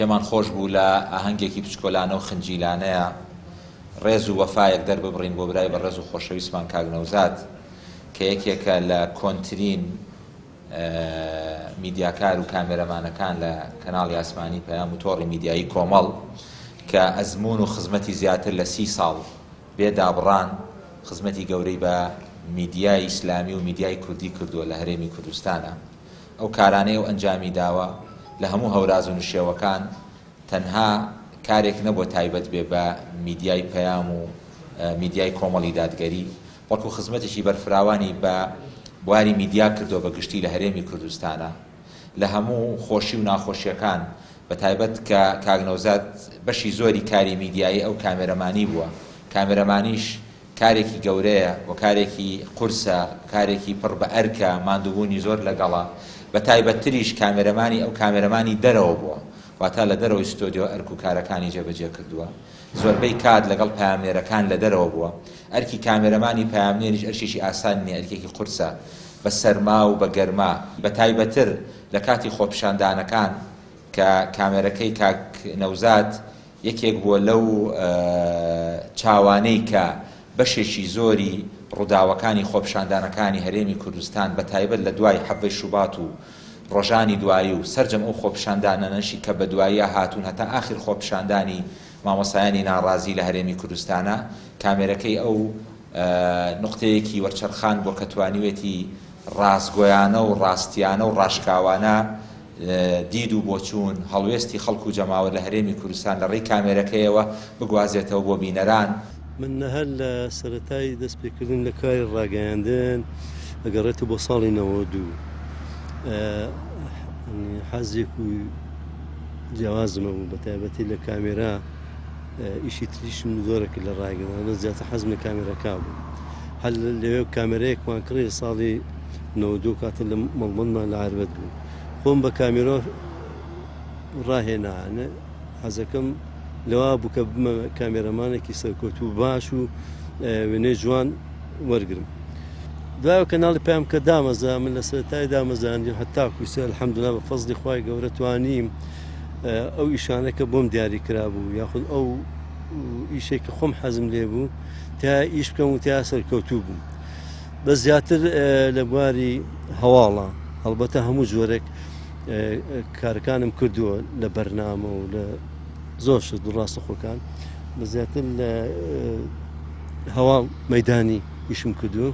پێمان خۆش بوو لە ئاهەنگێکی پچکۆلانە و خنجیلانەیە ڕێز و وەفایەک دەرببڕین بۆ برای بەڕێز و خۆشەویستمان کاک نەوزاد کە یەکێکە لە کۆنترین میدیاکار و کامێرەمانەکان لە کەناڵی ئاسمانی پەیام و تۆڕی میدیایی کۆمەڵ کە ئەزموون و خزمەتی زیاتر لە 30 ساڵ بێدابڕان خزمەتی گەورەی بە میدیای ئیسلامی و میدیای کوردی کردووە لە هەرێمی کوردستانە. ئەو کارانەی و ئەنجامی داوە لە هەموو هەوراز و نشێوەکان تەنها کارێک نەبووە تایبەت بێ بە میدیای پەیام و میدیای کۆمەڵی دادگەری، بەڵکو خزمەتێکی بەرفراوانی بە بواری میدیا کردو بە گشتی لە هەرێمی کوردستانە لە هەموو خۆشی و ناخۆشیەکان، بە تایبەت کە کاک نەوزاد بەشی زۆری کاری میدیایی ئەو کامێرەمانی بووە. کامێرەمانیش کارێکی گەورەیە و کارێکی قورسە، کارێکی پڕ بە ئەرکە، ماندووبوونی زۆر لەگەڵە. بە تایبەتتریش کامێرەمانی ئەو کامێرەمانی دەرەوە بووە، واتە لە دەرەوەی ستۆدیۆ ئەرک و کارەکانی جێبەجێ کردووە. زۆربەی کات لەگەڵ پامێرەکان لە دەرەوە بووە. ئەرکی کامێرەمانی پامێریش ئەرکێکی ئاسان نییە، ئەرکێکی قورسە بە سەرما و بە گەرما. بە تایبەتر لە کاتی خۆپیشاندانەکان کە کامێرەکەی کاک نەوزاد یەکێک بووە لەو چاوانەی کە بەشێکی زۆری ڕووداوەکانی خۆپیشاندانەکانی هەرێمی کوردستان بە تایبەت لە دوای حەڤەی شوبات و ڕۆژانی دوایی و سەرجەم ئەو خۆپیشاندانەشی کە بە دواییە هاتوون هەتا ئاخر خۆپیشاندانی مامۆسایانی ناڕازی لە هەرێمی کوردستانە، کامێرەکەی ئەو نقطەیەکی وەرچەرخان بۆ کە توانیوێتی ڕاستگۆیانە و ڕاستیانە و ڕاشکاوانە دید و بۆچوون هەڵوێستی خەڵک و جەماوەت لە هەرێمی کوردستان لە ڕێی کامێرەکەیەوە بگوازێتەوە بۆ بینەران. من هەر لە سەرەتای دەستپێکردن لە کاری ڕاگەیاندن ئەگەڕێتە بۆ ساڵی 92 حەزێک و جیاوازمە بوو، بە تایبەتی لە کامێرا ئیشی تریشم زۆرەکە لە ڕاگەیاندن زیاتر حەزم لە کامێرەکە بوو. هەر لەوێ کامێرەیەکمان کڕی ساڵی 92 کاتە لە مەڵبەندمان لە عەربەت بوو. خۆم بە کامێرا ڕاهێنانە حەزەکەم لەوا بوو کە بمە کامێرەمانێکی سەرکەوتوو باش و وێنەی جوان وەرگرم. دوایەوە کەناڵی پێم کە دامەزا، من لە سەرەتای دامەزاندیم هەتا کوسە الحەمدولیلا بە فەزلی خوای گەورە توانیم ئەو ئیشانەکە بۆم دیاری کرابوو، یاخود ئەو ئیشێک کە خۆم حەزم لێ بوو تا ئیش بکەم و تا سەرکەوتوو بووم. بە زیاتر لە بواری هەواڵە هەڵبەتە هەموو جۆرێک کارەکانم کردووە لە بەرنامە و لە زۆر شت ڕاستەخۆکان، بە زیاتر لە هەواڵ مەیدانی ئیشم کردووە.